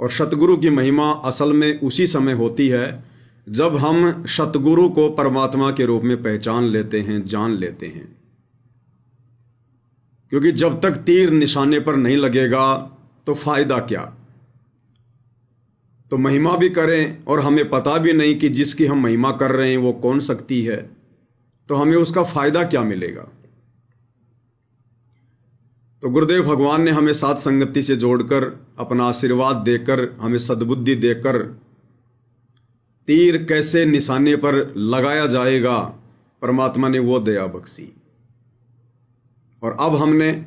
और सतगुरु की महिमा असल में उसी समय होती है जब हम सतगुरु को परमात्मा के रूप में पहचान लेते हैं, जान लेते हैं। क्योंकि जब तक तीर निशाने पर नहीं लगेगा तो फायदा क्या। तो महिमा भी करें और हमें पता भी नहीं कि जिसकी हम महिमा कर रहे हैं वो कौन शक्ति है, तो हमें उसका फायदा क्या मिलेगा। तो गुरुदेव भगवान ने हमें साथ संगति से जोड़कर, अपना आशीर्वाद देकर, हमें सद्बुद्धि देकर तीर कैसे निशाने पर लगाया जाएगा, परमात्मा ने वो दया बख्शी। और अब हमने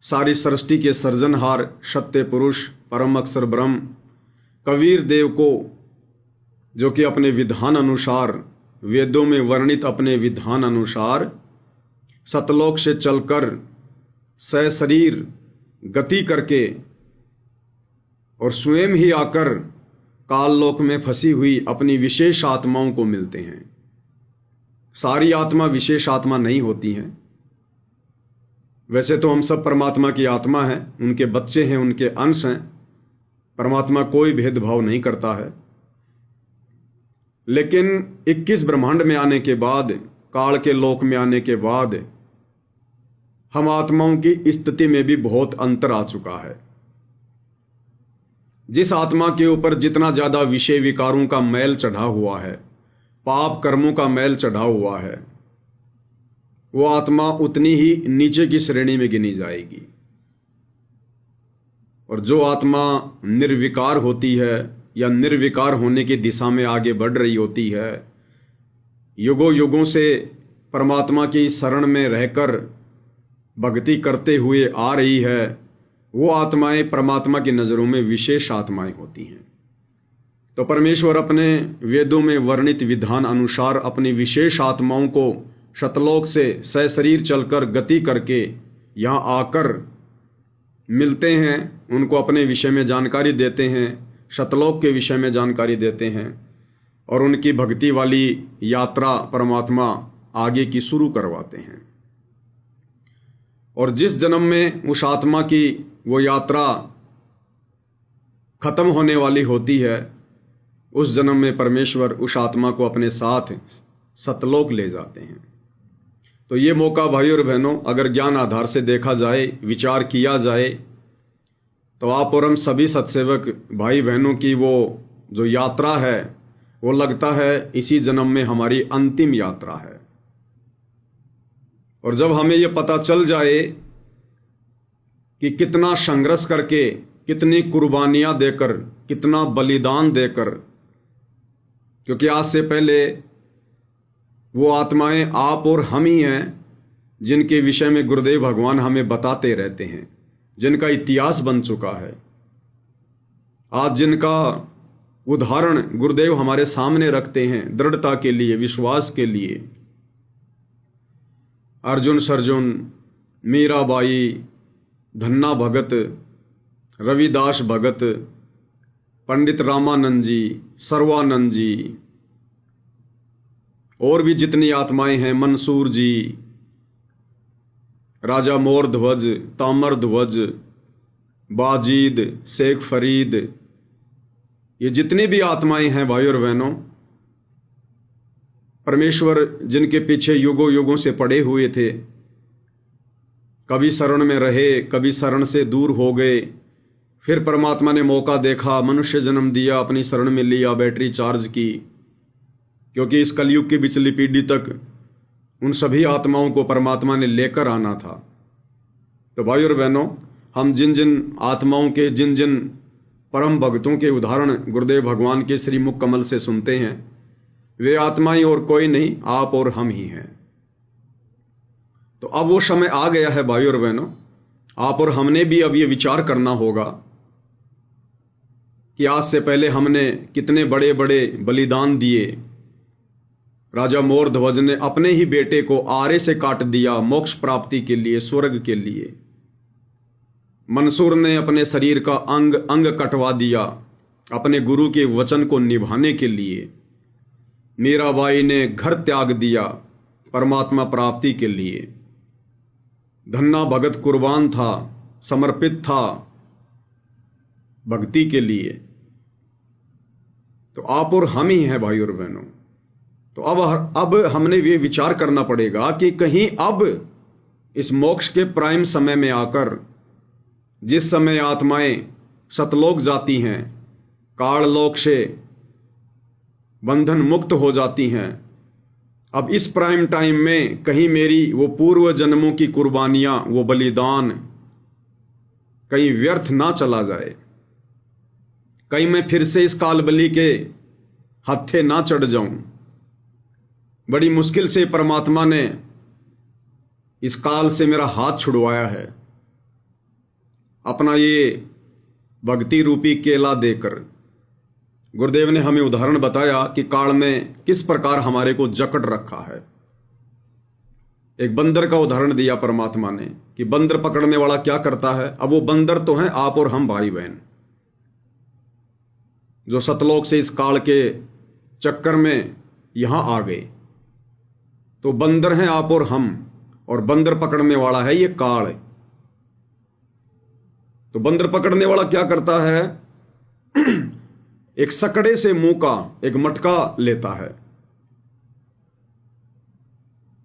सारी सृष्टि के सृजनहार सत्य पुरुष परम अक्षर ब्रह्म कबीर देव को, जो कि अपने विधान अनुसार, वेदों में वर्णित अपने विधान अनुसार सतलोक से चलकर सशरीर गति करके और स्वयं ही आकर काल लोक में फंसी हुई अपनी विशेष आत्माओं को मिलते हैं। सारी आत्मा विशेष आत्मा नहीं होती हैं। वैसे तो हम सब परमात्मा की आत्मा हैं, उनके बच्चे हैं, उनके अंश हैं। परमात्मा कोई भेदभाव नहीं करता है। लेकिन 21 ब्रह्मांड में आने के बाद, काल के लोक में आने के बाद, हम आत्माओं की स्थिति में भी बहुत अंतर आ चुका है। जिस आत्मा के ऊपर जितना ज्यादा विषय विकारों का मैल चढ़ा हुआ है, पाप कर्मों का मैल चढ़ा हुआ है, वो आत्मा उतनी ही नीचे की श्रेणी में गिनी जाएगी। और जो आत्मा निर्विकार होती है या निर्विकार होने की दिशा में आगे बढ़ रही होती है, युगों युगों से परमात्मा की शरण में रहकर भक्ति करते हुए आ रही है, वो आत्माएं परमात्मा की नज़रों में विशेष आत्माएं होती हैं। तो परमेश्वर अपने वेदों में वर्णित विधान अनुसार अपनी विशेष आत्माओं को सतलोक से सशरीर चलकर गति करके यहाँ आकर मिलते हैं, उनको अपने विषय में जानकारी देते हैं, सतलोक के विषय में जानकारी देते हैं और उनकी भक्ति वाली यात्रा परमात्मा आगे की शुरू करवाते हैं। और जिस जन्म में उस आत्मा की वो यात्रा खत्म होने वाली होती है, उस जन्म में परमेश्वर उस आत्मा को अपने साथ सतलोक ले जाते हैं। तो ये मौका भाई और बहनों, अगर ज्ञान आधार से देखा जाए, विचार किया जाए, तो आप और हम सभी सत्सेवक भाई बहनों की वो जो यात्रा है, वो लगता है इसी जन्म में हमारी अंतिम यात्रा है। और जब हमें ये पता चल जाए कि कितना संघर्ष करके, कितनी कुर्बानियां देकर, कितना बलिदान देकर, क्योंकि आज से पहले वो आत्माएं आप और हम ही हैं जिनके विषय में गुरुदेव भगवान हमें बताते रहते हैं, जिनका इतिहास बन चुका है। आज जिनका उदाहरण गुरुदेव हमारे सामने रखते हैं दृढ़ता के लिए, विश्वास के लिए। अर्जुन सर्जुन, मीराबाई, धन्ना भगत, रविदास भगत, पंडित रामानंद जी, सर्वानंद जी, और भी जितनी आत्माएं हैं, मंसूर जी, राजा मोर ध्वज, तामर ध्वज, बाजीद, शेख फरीद, ये जितनी भी आत्माएं हैं भाई और बहनों, परमेश्वर जिनके पीछे युगों युगों से पड़े हुए थे, कभी शरण में रहे, कभी शरण से दूर हो गए, फिर परमात्मा ने मौका देखा, मनुष्य जन्म दिया, अपनी शरण में लिया, बैटरी चार्ज की, क्योंकि इस कलयुग की पिछली पीढ़ी तक उन सभी आत्माओं को परमात्मा ने लेकर आना था। तो भाई और बहनों, हम जिन जिन आत्माओं के, जिन जिन परम भक्तों के उदाहरण गुरुदेव भगवान के श्री मुख कमल से सुनते हैं, वे आत्माएं और कोई नहीं, आप और हम ही हैं। तो अब वो समय आ गया है भाई और बहनों, आप और हमने भी अब ये विचार करना होगा कि आज से पहले हमने कितने बड़े बड़े बलिदान दिए। राजा मोर ध्वज ने अपने ही बेटे को आरे से काट दिया मोक्ष प्राप्ति के लिए, स्वर्ग के लिए। मंसूर ने अपने शरीर का अंग अंग कटवा दिया अपने गुरु के वचन को निभाने के लिए। मीराबाई ने घर त्याग दिया परमात्मा प्राप्ति के लिए। धन्ना भगत कुर्बान था, समर्पित था, भक्ति के लिए, तो आप और हम ही हैं भाई और बहनों। तो अब हमने ये विचार करना पड़ेगा कि कहीं अब इस मोक्ष के प्राइम समय में आकर, जिस समय आत्माएं सतलोक जाती हैं, काललोक से बंधन मुक्त हो जाती हैं, अब इस प्राइम टाइम में कहीं मेरी वो पूर्व जन्मों की कुर्बानियां, वो बलिदान कहीं व्यर्थ ना चला जाए, कहीं मैं फिर से इस कालबली के हत्थे ना चढ़ जाऊं। बड़ी मुश्किल से परमात्मा ने इस काल से मेरा हाथ छुड़वाया है, अपना ये भक्ति रूपी केला देकर। गुरुदेव ने हमें उदाहरण बताया कि काल ने किस प्रकार हमारे को जकड़ रखा है। एक बंदर का उदाहरण दिया परमात्मा ने कि बंदर पकड़ने वाला क्या करता है। अब वो बंदर तो हैं आप और हम भाई बहन, जो सतलोक से इस काल के चक्कर में यहां आ गए। तो बंदर हैं आप और हम, और बंदर पकड़ने वाला है ये काल। तो बंदर पकड़ने वाला क्या करता है, एक सकड़े से मुंह का एक मटका लेता है।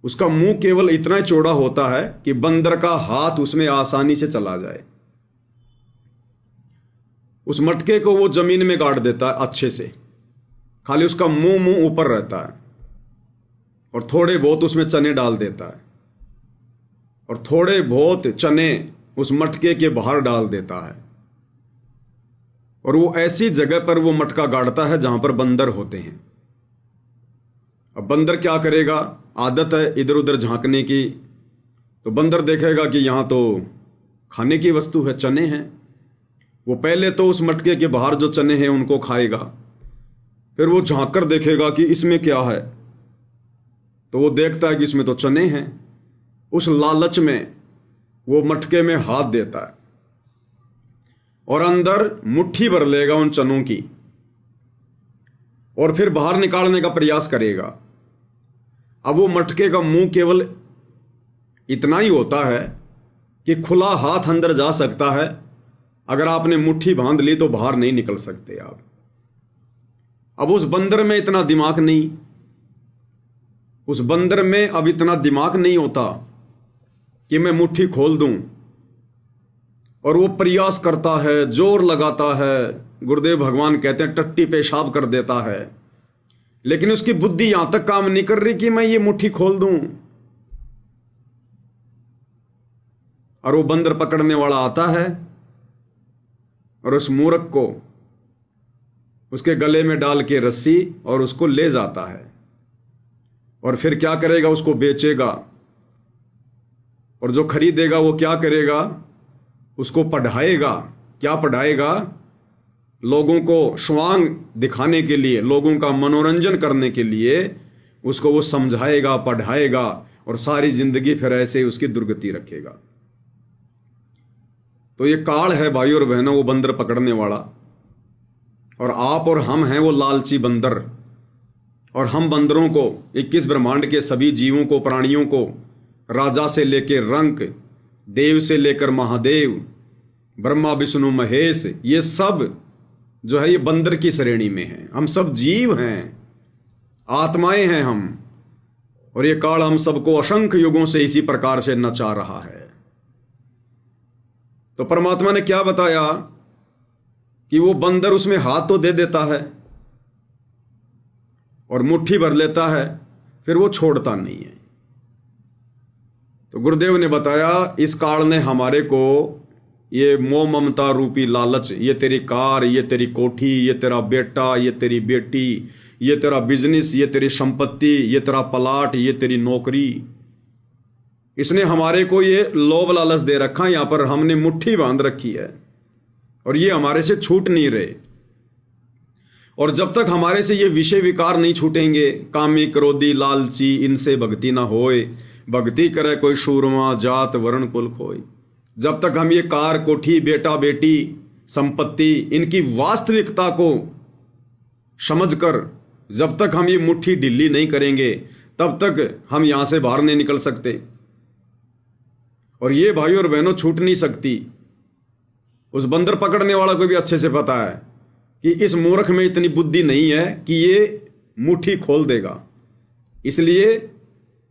उसका मुंह केवल इतना चौड़ा होता है कि बंदर का हाथ उसमें आसानी से चला जाए। उस मटके को वो जमीन में गाड़ देता है अच्छे से, खाली उसका मुंह ऊपर रहता है, और थोड़े बहुत उसमें चने डाल देता है, और थोड़े बहुत चने उस मटके के बाहर डाल देता है। और वो ऐसी जगह पर वो मटका गाड़ता है जहां पर बंदर होते हैं। अब बंदर क्या करेगा, आदत है इधर उधर झांकने की। तो बंदर देखेगा कि यहां तो खाने की वस्तु है, चने हैं। वो पहले तो उस मटके के बाहर जो चने हैं उनको खाएगा, फिर वो झांक कर देखेगा कि इसमें क्या है। तो वो देखता है कि इसमें तो चने हैं। उस लालच में वो मटके में हाथ देता है और अंदर मुट्ठी भर लेगा उन चनों की, और फिर बाहर निकालने का प्रयास करेगा। अब वो मटके का मुंह केवल इतना ही होता है कि खुला हाथ अंदर जा सकता है। अगर आपने मुट्ठी बांध ली तो बाहर नहीं निकल सकते आप। अब उस बंदर में इतना दिमाग नहीं, उस बंदर में अब इतना दिमाग नहीं होता कि मैं मुट्ठी खोल दूं। और वो प्रयास करता है, जोर लगाता है। गुरुदेव भगवान कहते हैं टट्टी पेशाब कर देता है, लेकिन उसकी बुद्धि यहां तक काम नहीं कर रही कि मैं ये मुट्ठी खोल दूं। और वो बंदर पकड़ने वाला आता है और उस मूर्ख को उसके गले में डाल के रस्सी और उसको ले जाता है। और फिर क्या करेगा, उसको बेचेगा। और जो खरीदेगा वो क्या करेगा, उसको पढ़ाएगा। क्या पढ़ाएगा, लोगों को स्वांग दिखाने के लिए, लोगों का मनोरंजन करने के लिए उसको वो समझाएगा, पढ़ाएगा, और सारी जिंदगी फिर ऐसे उसकी दुर्गति रखेगा। तो ये काल है भाई और बहनों, वो बंदर पकड़ने वाला। और आप और हम हैं वो लालची बंदर। और हम बंदरों को, 21 ब्रह्मांड के सभी जीवों को, प्राणियों को, राजा से लेकर रंक, देव से लेकर महादेव, ब्रह्मा विष्णु महेश, ये सब जो है ये बंदर की श्रेणी में है। हम सब जीव हैं, आत्माएं हैं हम। और ये काल हम सबको असंख्य युगों से इसी प्रकार से नचा रहा है। तो परमात्मा ने क्या बताया कि वो बंदर उसमें हाथ तो दे देता है और मुट्ठी भर लेता है, फिर वो छोड़ता नहीं है। तो गुरुदेव ने बताया इस काल ने हमारे को ये मोह ममता रूपी लालच, ये तेरी कार, ये तेरी कोठी, ये तेरा बेटा, ये तेरी बेटी, ये तेरा बिजनेस, ये तेरी संपत्ति, ये तेरा प्लाट, ये तेरी नौकरी, इसने हमारे को ये लोभ लालच दे रखा। यहां पर हमने मुट्ठी बांध रखी है और ये हमारे से छूट नहीं रहे। और जब तक हमारे से ये विषय विकार नहीं छूटेंगे, कामी क्रोधी लालची, इनसे भक्ति ना होए, भक्ति करे कोई शूरमा, जात वर्ण कुल खोए। जब तक हम ये कार, कोठी, बेटा बेटी, संपत्ति, इनकी वास्तविकता को समझकर जब तक हम ये मुट्ठी ढीली नहीं करेंगे, तब तक हम यहां से बाहर नहीं निकल सकते। और ये भाई और बहनों छूट नहीं सकती। उस बंदर पकड़ने वाला को भी अच्छे से पता है कि इस मूर्ख में इतनी बुद्धि नहीं है कि ये मुट्ठी खोल देगा, इसलिए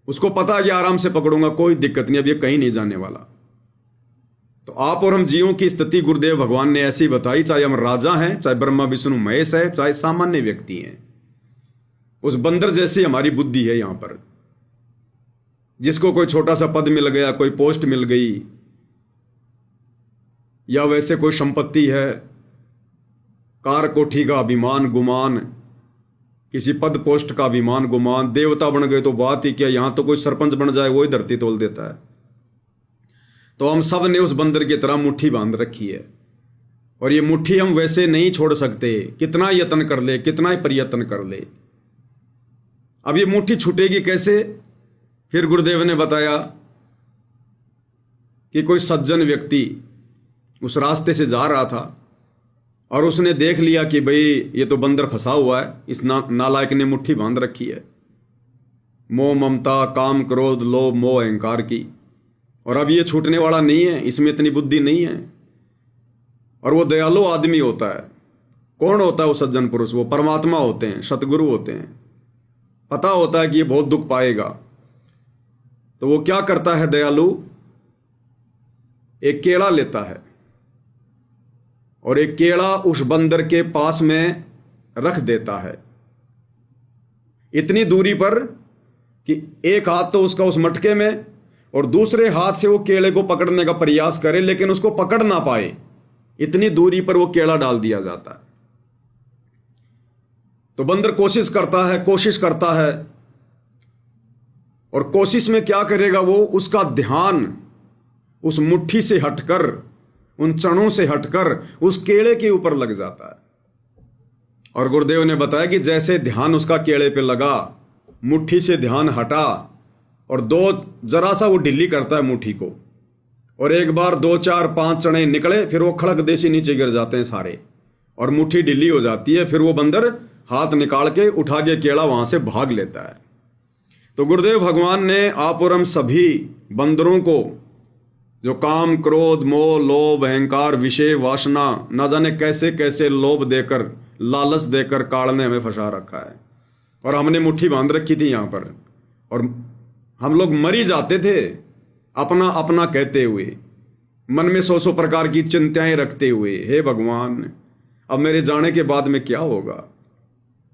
उसको पता है कि आराम से पकड़ूंगा, कोई दिक्कत नहीं, अब ये कहीं नहीं जाने वाला। तो आप और हम जीवों की स्थिति गुरुदेव भगवान ने ऐसी बताई, चाहे हम राजा हैं, चाहे ब्रह्मा विष्णु महेश है, चाहे सामान्य व्यक्ति हैं। उस बंदर जैसी हमारी बुद्धि है यहां पर। जिसको कोई छोटा सा पद मिल गया, कोई पोस्ट मिल गई, या वैसे कोई संपत्ति है, कार कोठी का अभिमान गुमान, किसी पद पोस्ट का अभिमान गुमान, देवता बन गए तो बात ही क्या, यहां तो कोई सरपंच बन जाए वही धरती तोल देता है। तो हम सब ने उस बंदर की तरह मुट्ठी बांध रखी है, और ये मुट्ठी हम वैसे नहीं छोड़ सकते, कितना यत्न कर ले, कितना ही प्रयत्न कर ले। अब ये मुट्ठी छूटेगी कैसे? फिर गुरुदेव ने बताया कि कोई सज्जन व्यक्ति उस रास्ते से जा रहा था और उसने देख लिया कि भाई ये तो बंदर फंसा हुआ है, इस नालायक ने मुट्ठी बांध रखी है मोह ममता काम क्रोध लोभ मोह अहंकार की, और अब ये छूटने वाला नहीं है, इसमें इतनी बुद्धि नहीं है। और वो दयालु आदमी होता है। कौन होता है वो सज्जन पुरुष? वो परमात्मा होते हैं, सतगुरु होते हैं। पता होता है कि ये बहुत दुख पाएगा, तो वो क्या करता है दयालु? एक केला लेता है और एक केला उस बंदर के पास में रख देता है, इतनी दूरी पर कि एक हाथ तो उसका उस मटके में और दूसरे हाथ से वो केले को पकड़ने का प्रयास करे, लेकिन उसको पकड़ ना पाए, इतनी दूरी पर वो केला डाल दिया जाता है। तो बंदर कोशिश करता है और कोशिश में क्या करेगा वो? उसका ध्यान उस मुट्ठी से हटकर, उन चणों से हटकर उस केले के ऊपर लग जाता है। और गुरुदेव ने बताया कि जैसे ध्यान उसका केले पे लगा, मुट्ठी से ध्यान हटा और जरा सा वो ढीली करता है मुट्ठी को, और एक बार 2 4 5 चने निकले, फिर वो खड़क देसी नीचे गिर जाते हैं सारे और मुट्ठी ढीली हो जाती है। फिर वो बंदर हाथ निकाल के उठा के केला वहां से भाग लेता है। तो गुरुदेव भगवान ने आप और हम सभी बंदरों को, जो काम क्रोध मोह लोभ अहंकार विषय वासना, ना जाने कैसे कैसे लोभ देकर लालच देकर काल ने हमें फंसा रखा है, और हमने मुट्ठी बांध रखी थी यहां पर, और हम लोग मरी जाते थे अपना अपना कहते हुए, मन में 100 प्रकार की चिंताएं रखते हुए। हे भगवान, अब मेरे जाने के बाद में क्या होगा?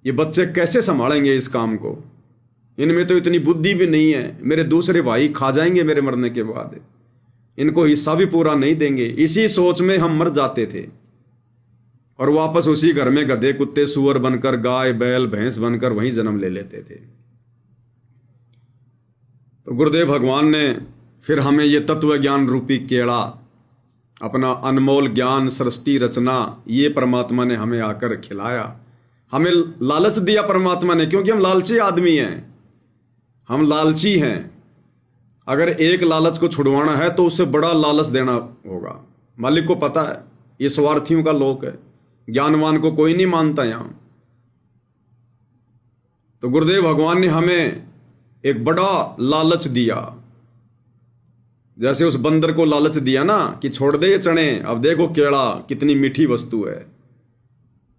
ये बच्चे कैसे संभालेंगे इस काम को? इनमें तो इतनी बुद्धि भी नहीं है, मेरे दूसरे भाई खा जाएंगे मेरे मरने के बाद, इनको हिस्सा भी पूरा नहीं देंगे। इसी सोच में हम मर जाते थे और वापस उसी घर में गधे कुत्ते सुअर बनकर, गाय बैल भैंस बनकर वहीं जन्म ले लेते थे। तो गुरुदेव भगवान ने फिर हमें ये तत्व ज्ञान रूपी केड़ा, अपना अनमोल ज्ञान सृष्टि रचना, ये परमात्मा ने हमें आकर खिलाया। हमें लालच दिया परमात्मा ने, क्योंकि हम लालची आदमी हैं, हम लालची हैं। अगर एक लालच को छुड़वाना है तो उससे बड़ा लालच देना होगा। मालिक को पता है ये स्वार्थियों का लोक है, ज्ञानवान को कोई नहीं मानता यहां। तो गुरुदेव भगवान ने हमें एक बड़ा लालच दिया, जैसे उस बंदर को लालच दिया ना कि छोड़ दे ये चने, अब देखो केला कितनी मीठी वस्तु है,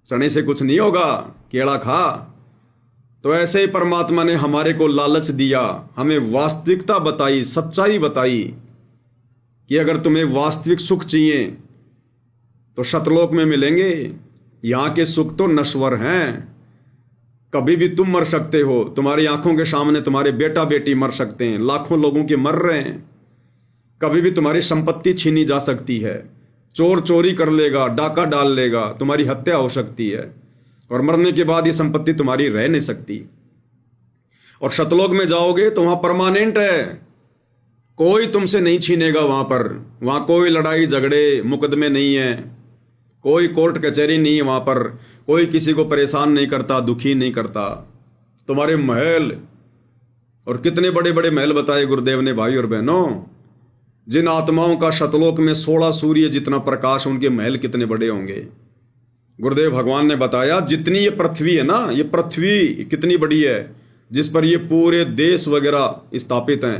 चने से कुछ नहीं होगा, केला खा। तो ऐसे ही परमात्मा ने हमारे को लालच दिया, हमें वास्तविकता बताई, सच्चाई बताई कि अगर तुम्हें वास्तविक सुख चाहिए तो शतलोक में मिलेंगे। यहां के सुख तो नश्वर हैं, कभी भी तुम मर सकते हो, तुम्हारी आंखों के सामने तुम्हारे बेटा बेटी मर सकते हैं, लाखों लोगों के मर रहे हैं। कभी भी तुम्हारी संपत्ति छीनी जा सकती है, चोर चोरी कर लेगा, डाका डाल लेगा, तुम्हारी हत्या हो सकती है, और मरने के बाद ये संपत्ति तुम्हारी रह नहीं सकती। और शतलोक में जाओगे तो वहां परमानेंट है, कोई तुमसे नहीं छीनेगा। वहां कोई लड़ाई झगड़े मुकदमे नहीं है, कोई कोर्ट कचहरी नहीं है, वहां पर कोई किसी को परेशान नहीं करता, दुखी नहीं करता। तुम्हारे महल, और कितने बड़े बड़े महल बताए गुरुदेव ने भाई और बहनों। जिन आत्माओं का शतलोक में 16 सूर्य जितना प्रकाश, उनके महल कितने बड़े होंगे। गुरुदेव भगवान ने बताया जितनी ये पृथ्वी है ना, ये पृथ्वी कितनी बड़ी है, जिस पर ये पूरे देश वगैरह स्थापित हैं,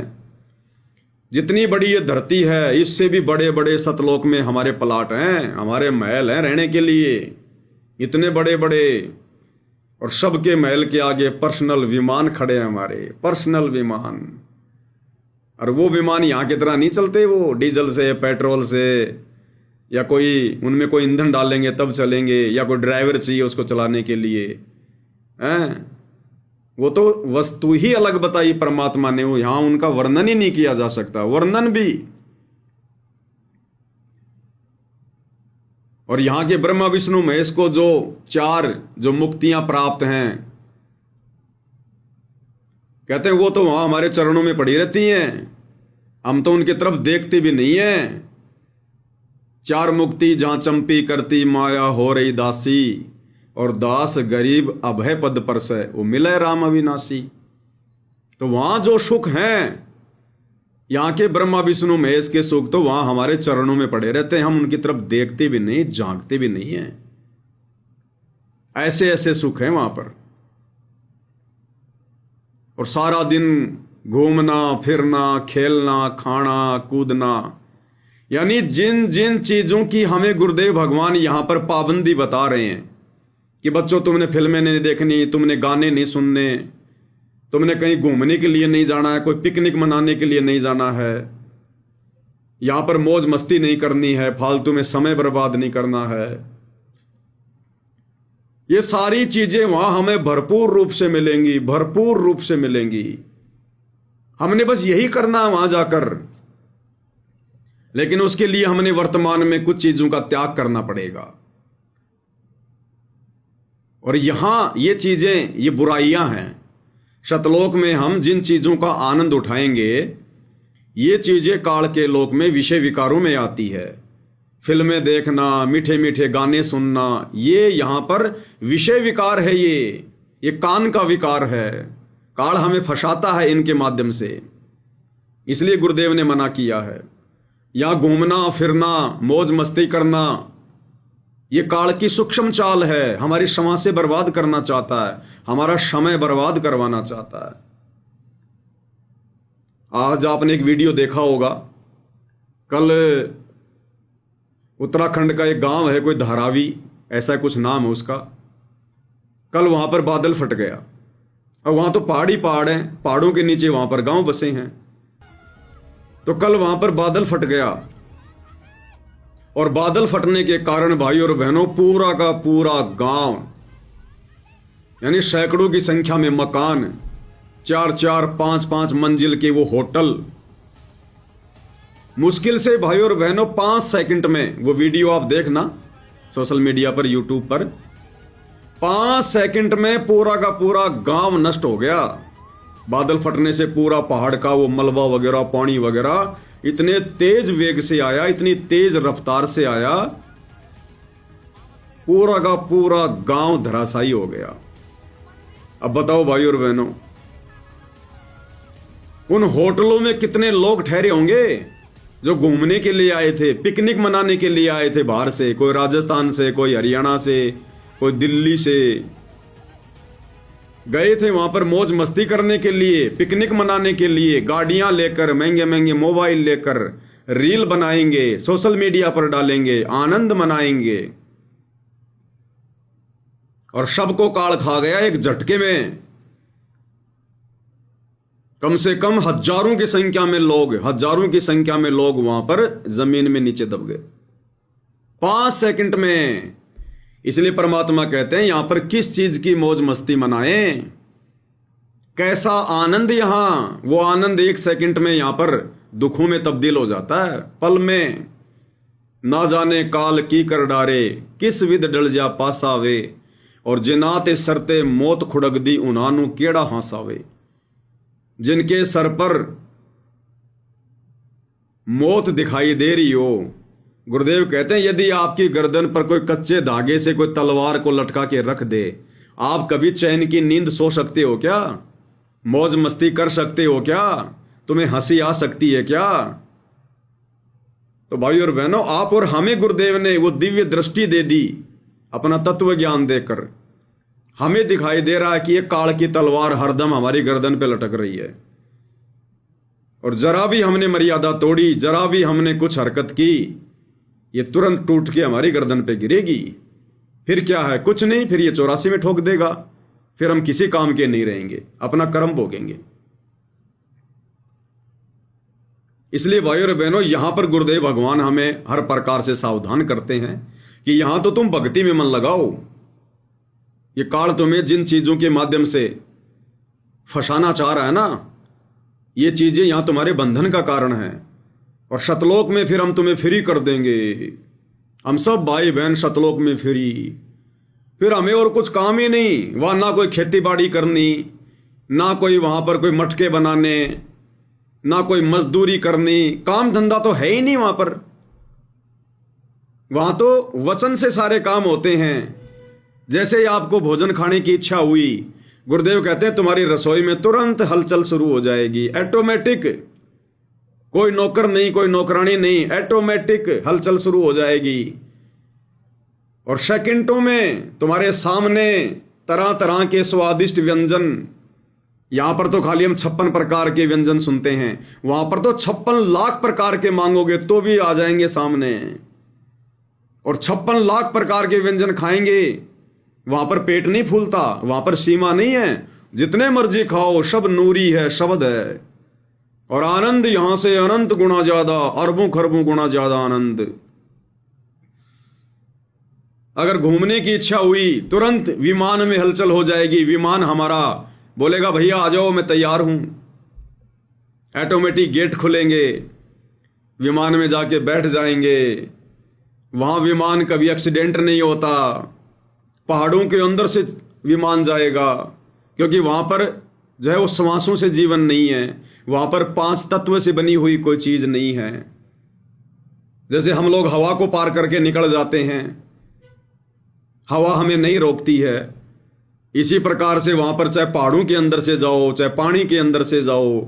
जितनी बड़ी ये धरती है, इससे भी बड़े बड़े सतलोक में हमारे प्लाट हैं, हमारे महल हैं रहने के लिए, इतने बड़े बड़े। और सबके महल के आगे पर्सनल विमान खड़े हैं, हमारे पर्सनल विमान। और वो विमान यहाँ की तरह नहीं चलते, वो डीजल से, पेट्रोल से, या कोई उनमें कोई ईंधन डालेंगे तब चलेंगे, या कोई ड्राइवर चाहिए उसको चलाने के लिए हैं। वो तो वस्तु ही अलग बताई परमात्मा ने, वो यहां उनका वर्णन ही नहीं किया जा सकता, वर्णन भी। और यहां के ब्रह्मा विष्णु महेश को जो चार जो मुक्तियां प्राप्त हैं, कहते हैं वो तो वहां हमारे चरणों में पड़ी रहती हैं, हम तो उनकी तरफ देखते भी नहीं है। चार मुक्ति जहां चंपी करती माया हो रही दासी, और दास गरीब अभय पद परसै, वो मिले राम अविनाशी। तो वहां जो सुख हैं, यहां के ब्रह्मा विष्णु महेश के सुख तो वहां हमारे चरणों में पड़े रहते हैं, हम उनकी तरफ देखते भी नहीं, झांकते भी नहीं है। ऐसे ऐसे सुख हैं वहां पर। और सारा दिन घूमना फिरना, खेलना, खाना, कूदना, यानी जिन जिन चीजों की हमें गुरुदेव भगवान यहां पर पाबंदी बता रहे हैं कि बच्चों तुमने फिल्में नहीं देखनी, तुमने गाने नहीं सुनने, तुमने कहीं घूमने के लिए नहीं जाना है, कोई पिकनिक मनाने के लिए नहीं जाना है, यहां पर मौज मस्ती नहीं करनी है, फालतू में समय बर्बाद नहीं करना है, ये सारी चीजें वहां हमें भरपूर रूप से मिलेंगी, भरपूर रूप से मिलेंगी। हमने बस यही करना है वहां जाकर। लेकिन उसके लिए हमने वर्तमान में कुछ चीजों का त्याग करना पड़ेगा। और यहां ये चीजें, ये बुराइयां हैं। शतलोक में हम जिन चीजों का आनंद उठाएंगे, ये चीजें काल के लोक में विषय विकारों में आती है। फिल्में देखना, मीठे मीठे गाने सुनना, ये यहां पर विषय विकार है, ये कान का विकार है। काल हमें फंसाता है इनके माध्यम से, इसलिए गुरुदेव ने मना किया है। यहां घूमना फिरना, मौज मस्ती करना, ये काल की सूक्ष्म चाल है, हमारी समाज से बर्बाद करना चाहता है, हमारा समय बर्बाद करवाना चाहता है। आज आपने एक वीडियो देखा होगा, कल उत्तराखंड का एक गांव है, कोई धारावी ऐसा कुछ नाम है उसका। कल वहां पर बादल फट गया, और वहां तो पहाड़ ही पहाड़ हैं, पहाड़ों के नीचे वहां पर गांव बसे हैं। तो कल वहां पर बादल फट गया, और बादल फटने के कारण भाई और बहनों पूरा का पूरा गांव, यानी सैकड़ों की संख्या में मकान, 4-4, 5-5 मंजिल के वो होटल, मुश्किल से भाई और बहनों 5 सेकंड में, वो वीडियो आप देखना सोशल मीडिया पर, यूट्यूब पर, 5 सेकंड में पूरा का पूरा गांव नष्ट हो गया। बादल फटने से पूरा पहाड़ का वो मलबा वगैरह, पानी वगैरह इतने तेज वेग से आया, इतनी तेज रफ्तार से आया, पूरा का पूरा गांव धराशायी हो गया। अब बताओ भाई और बहनों, उन होटलों में कितने लोग ठहरे होंगे जो घूमने के लिए आए थे, पिकनिक मनाने के लिए आए थे बाहर से, कोई राजस्थान से, कोई हरियाणा से, कोई दिल्ली से गए थे वहां पर मौज मस्ती करने के लिए, पिकनिक मनाने के लिए, गाड़ियां लेकर, महंगे महंगे मोबाइल लेकर, रील बनाएंगे, सोशल मीडिया पर डालेंगे, आनंद मनाएंगे। और सबको काल खा गया एक झटके में। कम से कम हजारों की संख्या में लोग, हजारों की संख्या में लोग वहां पर जमीन में नीचे दब गए 5 सेकंड में। इसलिए परमात्मा कहते हैं यहां पर किस चीज की मौज मस्ती मनाएं, कैसा आनंद यहां, वो आनंद 1 सेकंड में यहां पर दुखों में तब्दील हो जाता है, पल में। ना जाने काल की कर डारे, किस विध डल जा पासावे, और जिनाते सरते मौत खुड़क दी उन्हानू केड़ा हासावे। जिनके सर पर मौत दिखाई दे रही हो, गुरुदेव कहते हैं यदि आपकी गर्दन पर कोई कच्चे धागे से कोई तलवार को लटका के रख दे, आप कभी चैन की नींद सो सकते हो क्या? मौज मस्ती कर सकते हो क्या? तुम्हें हंसी आ सकती है क्या? तो भाई और बहनों, आप और हमें गुरुदेव ने वो दिव्य दृष्टि दे दी, अपना तत्व ज्ञान देकर। हमें दिखाई दे रहा है कि ये काल की तलवार हरदम हमारी गर्दन पे लटक रही है। और जरा भी हमने मर्यादा तोड़ी, जरा भी हमने कुछ हरकत की, ये तुरंत टूट के हमारी गर्दन पे गिरेगी। फिर क्या है, कुछ नहीं, फिर ये 84 में ठोक देगा, फिर हम किसी काम के नहीं रहेंगे, अपना कर्म भोगेंगे। इसलिए भाइयों और बहनों, यहां पर गुरुदेव भगवान हमें हर प्रकार से सावधान करते हैं कि यहां तो तुम भक्ति में मन लगाओ। ये काल तुम्हें जिन चीजों के माध्यम से फंसाना चाह रहा है ना, ये चीजें यहां तुम्हारे बंधन का कारण है, और शतलोक में फिर हम तुम्हें फ्री कर देंगे। हम सब भाई बहन शतलोक में फ्री, फिर हमें और कुछ काम ही नहीं, वहां ना कोई खेती बाड़ी करनी, ना कोई वहां पर कोई मटके बनाने, ना कोई मजदूरी करनी, काम धंधा तो है ही नहीं वहां पर। वहां तो वचन से सारे काम होते हैं। जैसे ही आपको भोजन खाने की इच्छा हुई, गुरुदेव कहते हैं तुम्हारी रसोई में तुरंत हलचल शुरू हो जाएगी, ऑटोमेटिक। कोई नौकर नहीं, कोई नौकरानी नहीं, ऑटोमेटिक हलचल शुरू हो जाएगी। और सेकंडों में तुम्हारे सामने तरह तरह के स्वादिष्ट व्यंजन। यहां पर तो खाली हम 56 प्रकार के व्यंजन सुनते हैं, वहां पर तो 56 लाख प्रकार के मांगोगे तो भी आ जाएंगे सामने। और 56 लाख प्रकार के व्यंजन खाएंगे, वहां पर पेट नहीं फूलता, वहां पर सीमा नहीं है, जितने मर्जी खाओ, सब नूरी है, शब्द है। और आनंद यहां से अनंत गुना ज्यादा, अरबों खरबों गुना ज्यादा आनंद। अगर घूमने की इच्छा हुई, तुरंत विमान में हलचल हो जाएगी। विमान हमारा बोलेगा भैया आ जाओ, मैं तैयार हूं। ऑटोमेटिक गेट खुलेंगे, विमान में जाके बैठ जाएंगे। वहां विमान कभी एक्सीडेंट नहीं होता। पहाड़ों के अंदर से विमान जाएगा, क्योंकि वहां पर जो है वो श्वासों से जीवन नहीं है, वहां पर 5 तत्व से बनी हुई कोई चीज नहीं है। जैसे हम लोग हवा को पार करके निकल जाते हैं, हवा हमें नहीं रोकती है, इसी प्रकार से वहां पर चाहे पहाड़ों के अंदर से जाओ, चाहे पानी के अंदर से जाओ,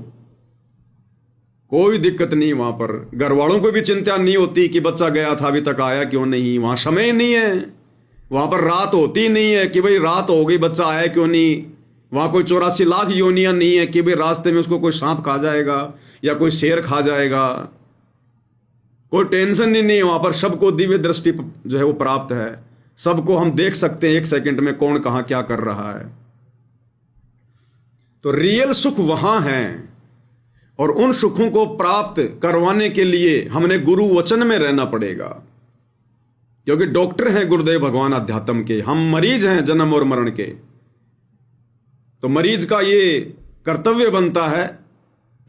कोई दिक्कत नहीं। वहां पर घर वालों को भी चिंता नहीं होती कि बच्चा गया था अभी तक आया क्यों नहीं, वहां समय नहीं है। वहां पर रात होती नहीं है कि भाई रात हो गई बच्चा आया क्यों नहीं। वहां कोई 84 लाख योनियां नहीं है कि भाई रास्ते में उसको कोई सांप खा जाएगा या कोई शेर खा जाएगा। कोई टेंशन ही नहीं है वहां पर। सबको दिव्य दृष्टि जो है वो प्राप्त है, सबको हम देख सकते हैं 1 सेकंड में कौन कहां क्या कर रहा है। तो रियल सुख वहां है, और उन सुखों को प्राप्त करवाने के लिए हमने गुरु वचन में रहना पड़ेगा। क्योंकि डॉक्टर हैं गुरुदेव भगवान अध्यात्म के, हम मरीज हैं जन्म और मरण के। तो मरीज का ये कर्तव्य बनता है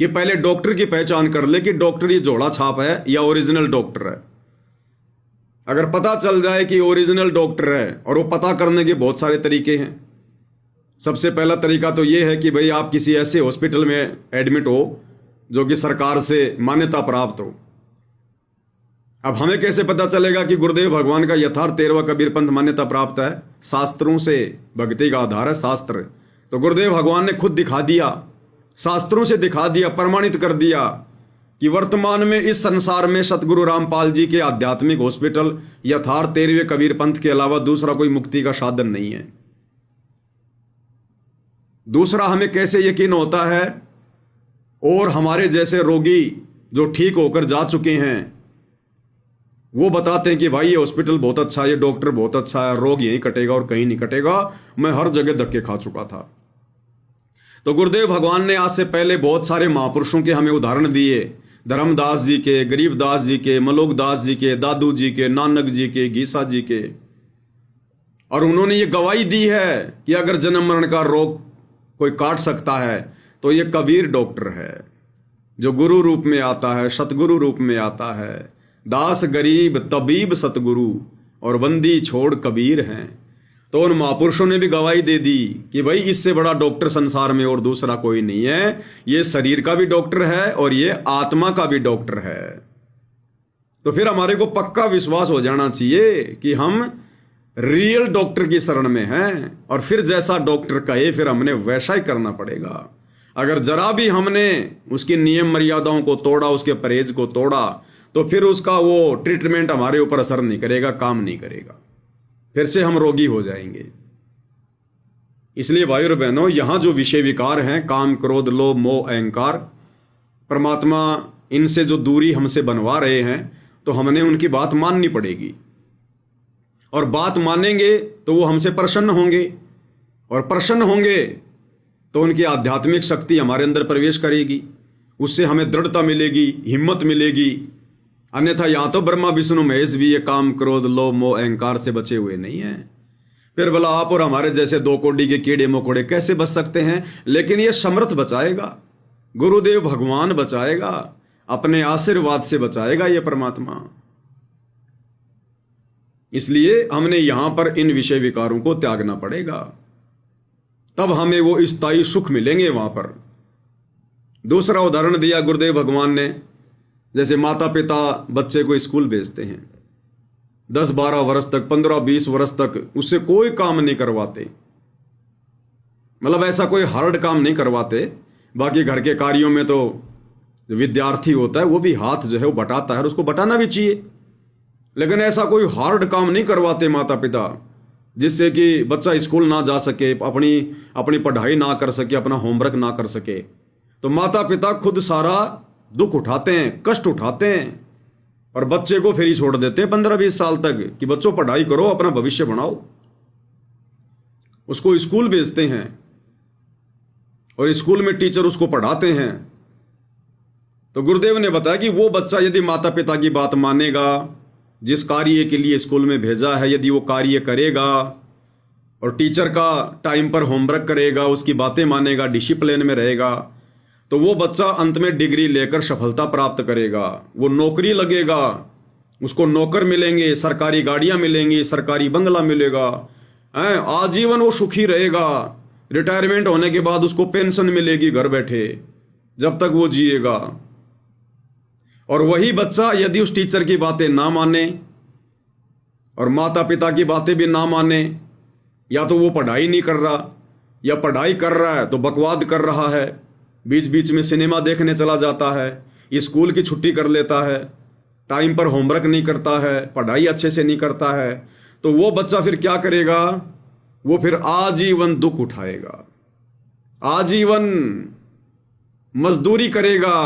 कि पहले डॉक्टर की पहचान कर ले कि डॉक्टर ये झोला छाप है या ओरिजिनल डॉक्टर है। अगर पता चल जाए कि ओरिजिनल डॉक्टर है, और वो पता करने के बहुत सारे तरीके हैं। सबसे पहला तरीका तो ये है कि भाई आप किसी ऐसे हॉस्पिटल में एडमिट हो जो कि सरकार से मान्यता प्राप्त हो। अब हमें कैसे पता चलेगा कि गुरुदेव भगवान का यथार्थ 13वां कबीर पंथ मान्यता प्राप्त है? शास्त्रों से, भक्ति का आधार है शास्त्र। तो गुरुदेव भगवान ने खुद दिखा दिया, शास्त्रों से दिखा दिया, प्रमाणित कर दिया कि वर्तमान में इस संसार में सतगुरु रामपाल जी के आध्यात्मिक हॉस्पिटल यथार्थ 13वें कबीर पंथ के अलावा दूसरा कोई मुक्ति का साधन नहीं है। दूसरा, हमें कैसे यकीन होता है? और हमारे जैसे रोगी जो ठीक होकर जा चुके हैं वो बताते हैं कि भाई ये हॉस्पिटल बहुत अच्छा है, ये डॉक्टर बहुत अच्छा है, रोग यहीं कटेगा और कहीं नहीं कटेगा, मैं हर जगह धक्के खा चुका था। तो गुरुदेव भगवान ने आज से पहले बहुत सारे महापुरुषों के हमें उदाहरण दिए, धर्मदास जी के, गरीबदास जी के, मलोकदास जी के, दादू जी के, नानक जी के, गीसा जी के। और उन्होंने ये गवाही दी है कि अगर जन्म मरण का रोग कोई काट सकता है तो ये कबीर डॉक्टर है, जो गुरु रूप में आता है, सतगुरु रूप में आता है। दास गरीब तबीब सतगुरु और बंदी छोड़ कबीर हैं। तो उन महापुरुषों ने भी गवाही दे दी कि भाई इससे बड़ा डॉक्टर संसार में और दूसरा कोई नहीं है। ये शरीर का भी डॉक्टर है और ये आत्मा का भी डॉक्टर है। तो फिर हमारे को पक्का विश्वास हो जाना चाहिए कि हम रियल डॉक्टर की शरण में हैं, और फिर जैसा डॉक्टर कहे फिर हमने वैसा ही करना पड़ेगा। अगर जरा भी हमने उसकी नियम मर्यादाओं को तोड़ा, उसके परहेज को तोड़ा, तो फिर उसका वो ट्रीटमेंट हमारे ऊपर असर नहीं करेगा, काम नहीं करेगा, फिर से हम रोगी हो जाएंगे। इसलिए भाइयों और बहनों, यहां जो विषय विकार हैं, काम क्रोध लोभ मोह अहंकार, परमात्मा इनसे जो दूरी हमसे बनवा रहे हैं, तो हमने उनकी बात माननी पड़ेगी, और बात मानेंगे तो वो हमसे प्रसन्न होंगे, और प्रसन्न होंगे तो उनकी आध्यात्मिक शक्ति हमारे अंदर प्रवेश करेगी, उससे हमें दृढ़ता मिलेगी, हिम्मत मिलेगी। अन्यथा यहां तो ब्रह्मा विष्णु महेश भी ये काम क्रोध लोभ मोह अहंकार से बचे हुए नहीं हैं। फिर भला आप और हमारे जैसे दो कोडी के कीड़े मकोड़े कैसे बच सकते हैं? लेकिन ये समर्थ बचाएगा, गुरुदेव भगवान बचाएगा, अपने आशीर्वाद से बचाएगा ये परमात्मा। इसलिए हमने यहां पर इन विषय विकारों को त्यागना पड़ेगा, तब हमें वो स्थायी सुख मिलेंगे वहां पर। दूसरा उदाहरण दिया गुरुदेव भगवान ने, जैसे माता पिता बच्चे को स्कूल भेजते हैं, 10-12 वर्ष तक, 15-20 वर्ष तक उससे कोई काम नहीं करवाते, मतलब ऐसा कोई हार्ड काम नहीं करवाते। बाकी घर के कार्यों में तो विद्यार्थी होता है वो भी हाथ जो है वो बटाता है, और उसको बटाना भी चाहिए, लेकिन ऐसा कोई हार्ड काम नहीं करवाते माता पिता जिससे कि बच्चा स्कूल ना जा सके, अपनी पढ़ाई ना कर सके, अपना होमवर्क ना कर सके। तो माता पिता खुद सारा दुख उठाते हैं, कष्ट उठाते हैं, और बच्चे को फिर ही छोड़ देते हैं 15-20 साल तक कि बच्चों पढ़ाई करो, अपना भविष्य बनाओ। उसको स्कूल भेजते हैं और स्कूल में टीचर उसको पढ़ाते हैं। तो गुरुदेव ने बताया कि वो बच्चा यदि माता पिता की बात मानेगा, जिस कार्य के लिए स्कूल में भेजा है यदि वो कार्य करेगा और टीचर का टाइम पर होमवर्क करेगा, उसकी बातें मानेगा, डिसिप्लिन में रहेगा, तो वो बच्चा अंत में डिग्री लेकर सफलता प्राप्त करेगा, वो नौकरी लगेगा, उसको नौकर मिलेंगे, सरकारी गाड़ियां मिलेंगी, सरकारी बंगला मिलेगा, आजीवन वो सुखी रहेगा। रिटायरमेंट होने के बाद उसको पेंशन मिलेगी घर बैठे, जब तक वो जिएगा। और वही बच्चा यदि उस टीचर की बातें ना माने और माता पिता की बातें भी ना माने, या तो वो पढ़ाई नहीं कर रहा, या पढ़ाई कर रहा है तो बकवाद कर रहा है, बीच बीच में सिनेमा देखने चला जाता है, स्कूल की छुट्टी कर लेता है, टाइम पर होमवर्क नहीं करता है, पढ़ाई अच्छे से नहीं करता है, तो वो बच्चा फिर क्या करेगा? वो फिर आजीवन दुख उठाएगा, आजीवन मजदूरी करेगा,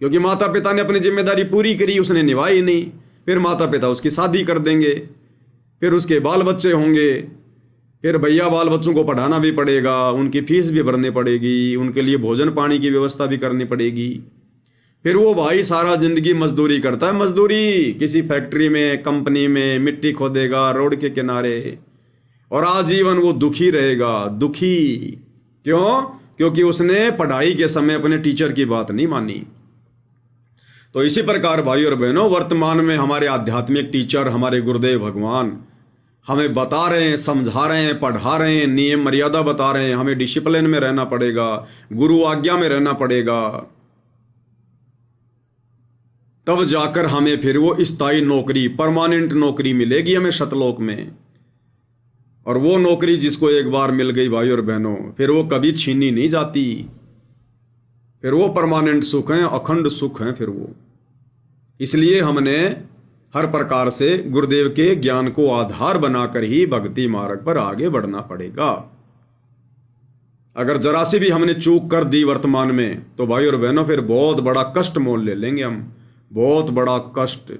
क्योंकि माता पिता ने अपनी जिम्मेदारी पूरी करी, उसने निभाई नहीं। फिर माता पिता उसकी शादी कर देंगे, फिर उसके बाल बच्चे होंगे, फिर भैया बाल बच्चों को पढ़ाना भी पड़ेगा, उनकी फीस भी भरनी पड़ेगी, उनके लिए भोजन पानी की व्यवस्था भी करनी पड़ेगी। फिर वो भाई सारा जिंदगी मजदूरी करता है, मजदूरी किसी फैक्ट्री में, कंपनी में, मिट्टी खोदेगा रोड के किनारे, और आजीवन वो दुखी रहेगा। दुखी क्यों? क्योंकि उसने पढ़ाई के समय अपने टीचर की बात नहीं मानी। तो इसी प्रकार भाई और बहनों, वर्तमान में हमारे आध्यात्मिक टीचर, हमारे गुरुदेव भगवान हमें बता रहे हैं, समझा रहे हैं, पढ़ा रहे हैं, नियम मर्यादा बता रहे हैं, हमें डिसिप्लिन में रहना पड़ेगा, गुरु आज्ञा में रहना पड़ेगा, तब जाकर हमें फिर वो स्थायी नौकरी, परमानेंट नौकरी मिलेगी हमें सतलोक में। और वो नौकरी जिसको एक बार मिल गई भाई और बहनों, फिर वो कभी छीनी नहीं जाती, फिर वो परमानेंट सुख है, अखंड सुख है फिर वो। इसलिए हमने हर प्रकार से गुरुदेव के ज्ञान को आधार बनाकर ही भक्ति मार्ग पर आगे बढ़ना पड़ेगा। अगर जरा सी भी हमने चूक कर दी वर्तमान में, तो भाई और बहनों फिर बहुत बड़ा कष्ट मोल ले लेंगे हम, बहुत बड़ा कष्ट।